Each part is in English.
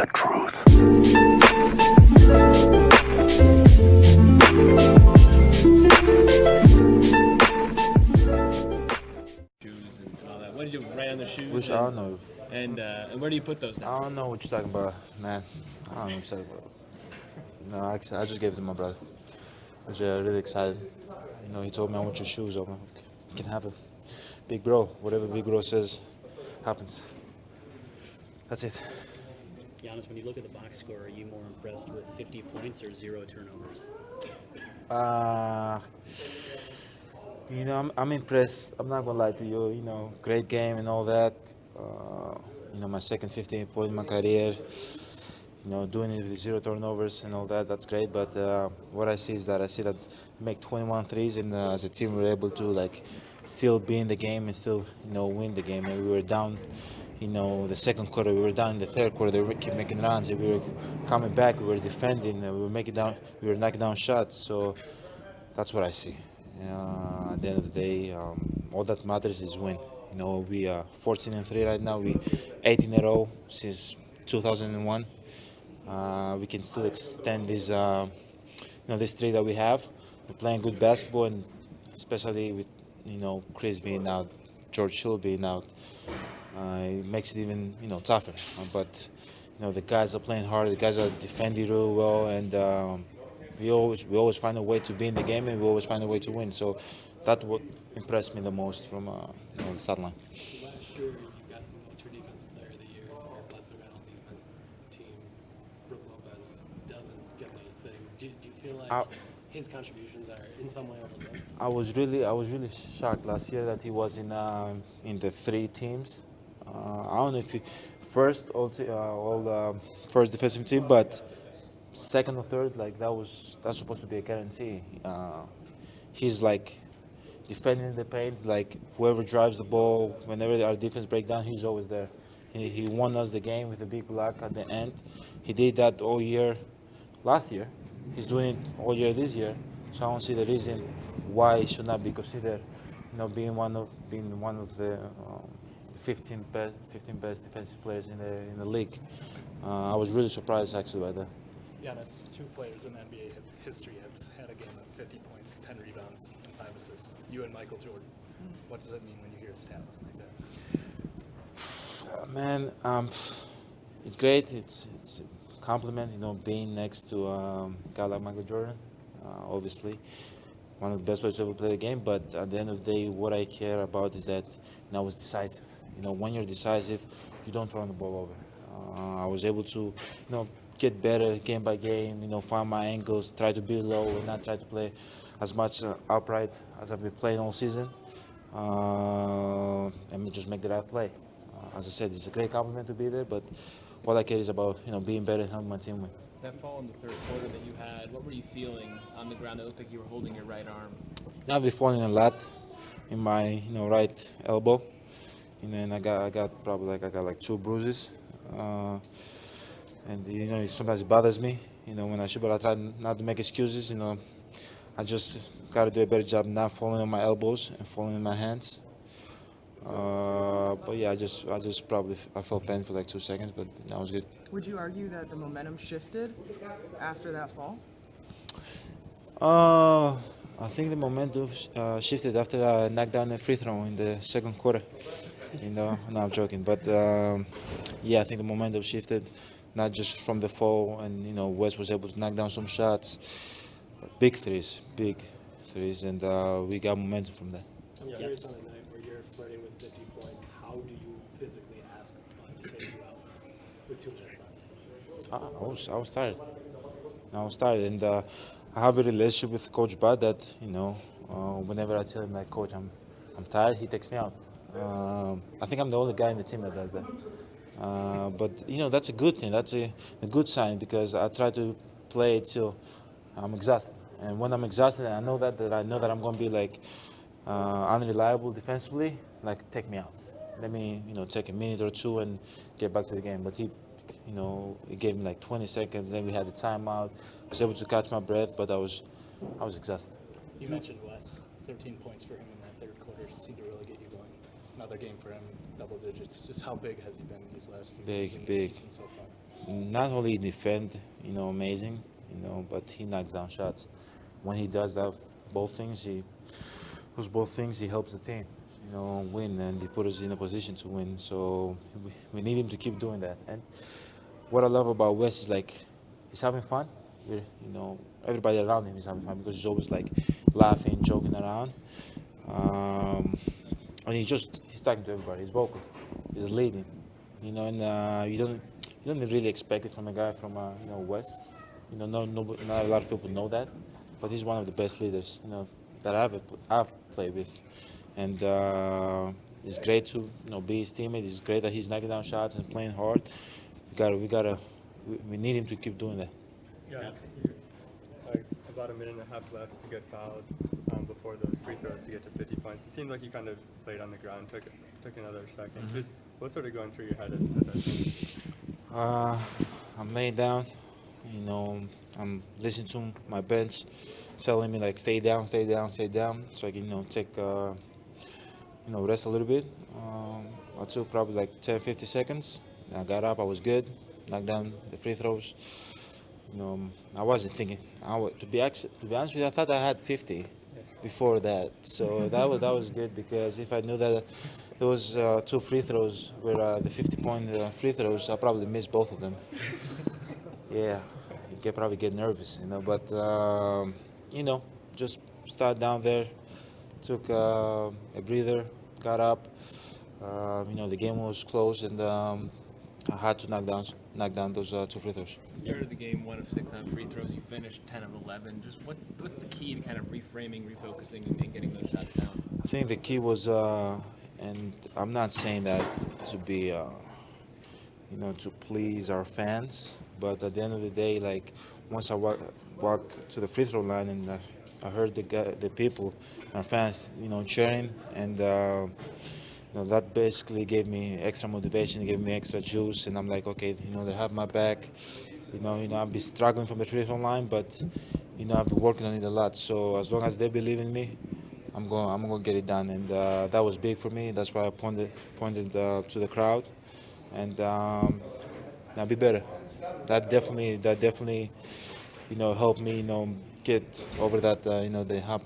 the truth. Shoes and all that. What do you do? Right on the shoes? Which I don't know. And where do you put those now? I don't know what you're talking about, man. I don't know what you're talking about. No, actually, I just gave it to my brother. I was really excited. You know, he told me I want your shoes. I'm like, you can have it. Big bro, whatever big bro says, happens. That's it. Giannis, when you look at the box score, are you more impressed with 50 points or 0 turnovers? You know, I'm impressed. I'm not gonna lie to you. You know, great game and all that. You know, my second 15 point in my career. You know, doing it with 0 turnovers and all that. That's great. But what I see is that we make 21 threes, and as a team, we were able to like still be in the game and still win the game. And we were down. You know, the second quarter, we were down in the third quarter. They were keep making runs. And we were coming back. We were defending. We were making down. We were knocking down shots. So that's what I see. At the end of the day, all that matters is win. You know, we are 14-3 right now. We 18 in a row since 2001. We can still extend this, this streak that we have. We're playing good basketball, and especially with, Chris being out, George Hill being out, it makes it even, tougher. But, the guys are playing hard. The guys are defending really well, and we always find a way to be in the game, and we always find a way to win. So that's what impressed me the most from the start line. Last year, you got some votes for Defensive Player of the Year. Bledsoe got on the defensive team. Brook Lopez doesn't get those things. Do you feel like his contributions are in some way overlooked? I was really shocked last year that he was in the 3 teams. I don't know if he first first defensive team, but second or third, like that's supposed to be a guarantee. He's like defending the paint, like whoever drives the ball, whenever our defense break down, he's always there. He won us the game with a big block at the end. He did that all year last year. He's doing it all year this year. So I don't see the reason why he should not be considered, being one of the 15 best defensive players in the league. I was really surprised actually by that. Giannis, 2 players in NBA history have had a game of 50 points, 10 rebounds, and 5 assists. You and Michael Jordan. What does it mean when you hear a stat like that? Man, it's great. It's a compliment, being next to a guy like Michael Jordan. Obviously, one of the best players to ever play the game. But at the end of the day, what I care about is that I was decisive. When you're decisive, you don't turn the ball over. I was able to, get better game by game. Find my angles, try to be low, and not try to play as much upright as I've been playing all season. And just make the right play. As I said, it's a great compliment to be there, but all I care is about being better and helping my team win. That fall in the third quarter that you had, what were you feeling on the ground? It looked like you were holding your right arm. I've been falling a lot in my right elbow, and I got like 2 bruises, and sometimes it bothers me, when I shoot, but I try not to make excuses. I just got to do a better job not falling on my elbows and falling in my hands. But yeah, I felt pain for like 2 seconds, but that was good. Would you argue that the momentum shifted after that fall? I think the momentum shifted after I knocked down a free throw in the second quarter. No, I'm joking, but yeah, I think the momentum shifted, not just from the fall, and West was able to knock down some shots, big threes, and we got momentum from that. I'm curious on a night where you're flirting with 50 points, how do you physically ask Bud to take you out with 2 minutes left? I was tired, and I have a relationship with Coach Bud that whenever I tell him like, Coach, I'm tired, he takes me out. I think I'm the only guy in the team that does that. But that's a good thing. That's a good sign, because I try to play till I'm exhausted. And when I'm exhausted, I know that I'm going to be like unreliable defensively. Like, take me out. Let me take a minute or 2 and get back to the game. But he gave me like 20 seconds. Then we had the timeout. I was able to catch my breath, but I was exhausted. You mentioned Wes, 13 points for him in that third quarter seemed to really get you going. Another game for him, double digits. Just how big has he been these last few games in the season so far? not only defend, amazing, but he knocks down shots. When he does that, both things, he helps the team, win, and he put us in a position to win. So we need him to keep doing that. And what I love about Wes is like he's having fun. Everybody around him is having fun because he's always like laughing, joking around. And he's talking to everybody. He's vocal. He's leading. And you don't really expect it from a guy from West. Not a lot of people know that, but he's one of the best leaders that I've played with, and it's great to be his teammate. It's great that he's knocking down shots and playing hard. We need him to keep doing that. Yeah, like about a minute and a half left, you get fouled before those free throws to get to 50 points. It seemed like you kind of played on the ground, took another second. Just what's sort of going through your head at that point? I'm laying down, I'm listening to my bench telling me like stay down, stay down, stay down, so I can take rest a little bit. I took probably like 10, 50 seconds. I got up, I was good, knocked down the free throws. I wasn't thinking. To be honest with you, I thought I had 50 before that. So that was good because if I knew that those two free throws were the 50-point free throws, I probably missed both of them. Yeah, you probably get nervous, But just started down there, took a breather, got up. The game was close, and I had to knock down those two free throws. Started the game 1 of 6 on free throws. You finished 10 of 11. Just what's the key to kind of reframing, refocusing, and getting those shots down? I think the key was, and I'm not saying that to be, to please our fans, but at the end of the day, like once I walk to the free throw line and I heard the people, our fans, cheering, and that basically gave me extra motivation, gave me extra juice, and I'm like, okay, they have my back. I've been struggling from the free throw line, but I've been working on it a lot. So as long as they believe in me, I'm going to get it done, and that was big for me. That's why I pointed to the crowd, and now be better. That definitely, helped me, get over that, the hump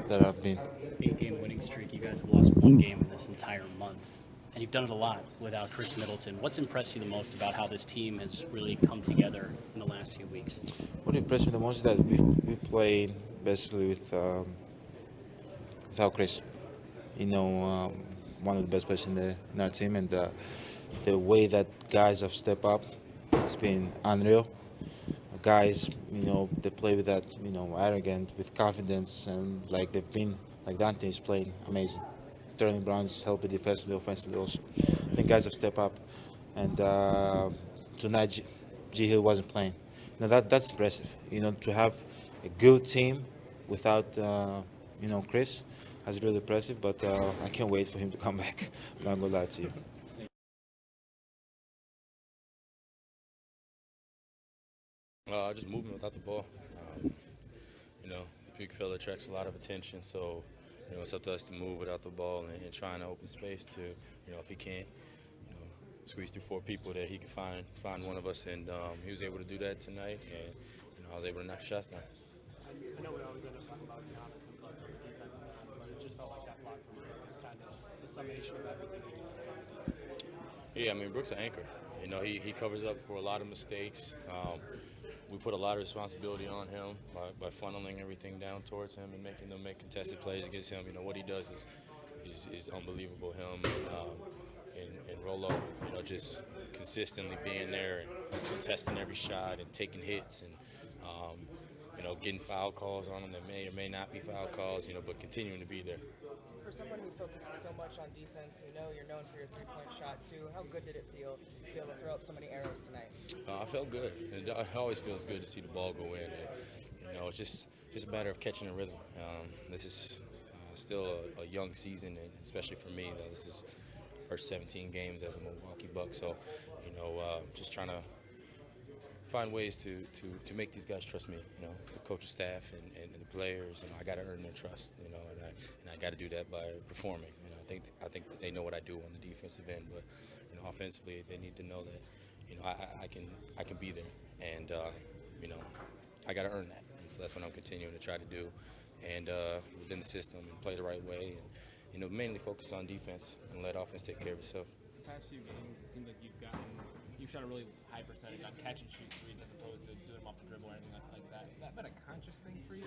that I've been. 8-game winning streak. You guys have lost one game in this entire month, and you've done it a lot without Chris Middleton. What's impressed you the most about how this team has really come together in the last few weeks? What impressed me the most is that we played basically without Chris. One of the best players in our team, and the way that guys have stepped up, it's been unreal. Guys, they play with that, arrogant, with confidence, and like they've been, like Dante is playing amazing. Sterling Brown's helping defensively, offensively also. I think guys have stepped up, and tonight G Hill wasn't playing. Now that's impressive. To have a good team without Chris, that's really impressive. But I can't wait for him to come back. I'm not gonna lie to you. Just movement without the ball. Big fella attracts a lot of attention, so it's up to us to move without the ball and trying to open space to, if he can't, squeeze through 4 people, that he can find one of us, and he was able to do that tonight, and I was able to knock shots down. I know we always end up talking about Giannis and Butler's defensive end, but it just felt like that block from him was kind of the summation of everything he does. Yeah, Brooks an anchor. He covers up for a lot of mistakes. We put a lot of responsibility on him by funneling everything down towards him and making them make contested plays against him. What he does is unbelievable. Him and Rolo, just consistently being there and contesting every shot and taking hits and getting foul calls on him that may or may not be foul calls, but continuing to be there. For someone who focuses so much on defense, we know you're known for your three-point shot too. How good did it feel to be able to throw up so many arrows tonight? I felt good. It always feels good to see the ball go in. And, it's just a matter of catching a rhythm. This is still a young season, and especially for me, this is first 17 games as a Milwaukee Buck. So, just trying to find ways to make these guys trust me. The coaching staff and the players. I got to earn their trust. And I got to do that by performing. I think that they know what I do on the defensive end, but offensively they need to know that you know, I can be there, and you know, I got to earn that. And so that's what I'm continuing to try to do, and within the system and play the right way, and you know, mainly focus on defense and let offense take care of itself. The past few games, it seems like you've shot a really high percentage on catch and shoot threes as opposed to doing them off the dribble or anything like that. Has that been a conscious thing for you?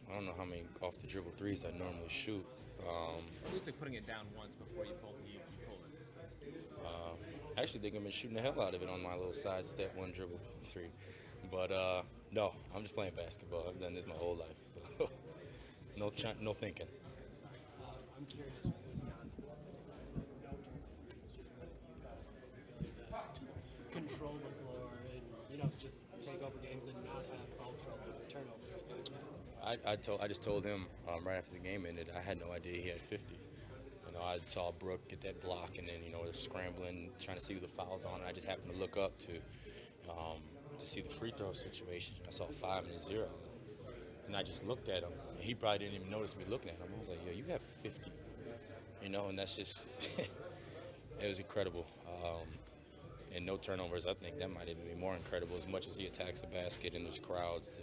I don't know how many off the dribble threes I normally shoot. At least like putting it down once before you pull it. I actually think I've been shooting the hell out of it on my little side step one dribble three. But no, I'm just playing basketball. I've done this my whole life. So no thinking. I'm curious with Giannis, just control the floor and, you know, just take over games and not have foul troubles or turnovers. I just told him right after the game ended, I had no idea he had 50. You know, I saw Brooke get that block, and then, you know, they're scrambling, trying to see who the foul's on. And I just happened to look up to see the free throw situation. I saw 5 and a 0. And I just looked at him. And he probably didn't even notice me looking at him. I was like, yo, you have 50. You know, and that's just, it was incredible. And no turnovers. I think that might even be more incredible, as much as he attacks the basket and there's crowds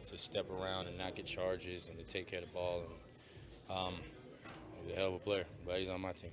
to step around and not get charges and to take care of the ball. And, he's a hell of a player. I'm glad he's on my team.